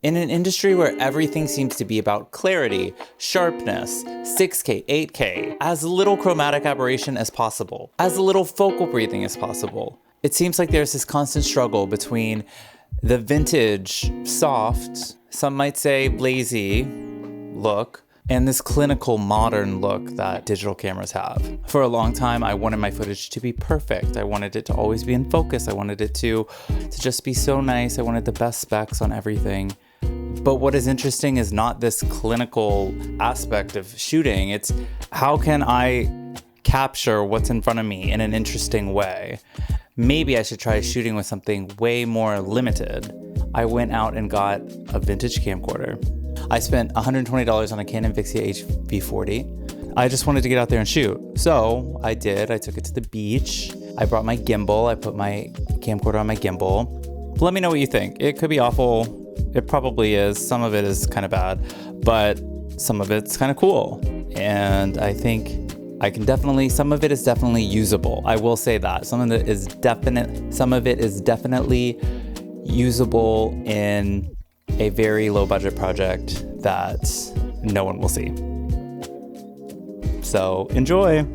In an industry where everything seems to be about clarity, sharpness, 6K, 8K, as little chromatic aberration as possible, as little focal breathing as possible, it seems like there's this constant struggle between the vintage, soft, some might say lazy look, and this clinical modern look that digital cameras have. For a long time, I wanted my footage to be perfect. I wanted it to always be in focus. I wanted it to just be so nice. I wanted the best specs on everything. But what is interesting is not this clinical aspect of shooting. It's how can I capture what's in front of me in an interesting way? Maybe I should try shooting with something way more limited. I went out and got a vintage camcorder. I spent $120 on a Canon Vixia HV40. I just wanted to get out there and shoot. So I did. I took it to the beach. I brought my gimbal. I put my camcorder on my gimbal. Let me know what you think. It could be awful. It probably is. Some of it is kind of bad, but some of it's kind of cool. And I think some of it is definitely usable. I will say that. Some of it is definitely usable in a very low budget project that no one will see. So enjoy.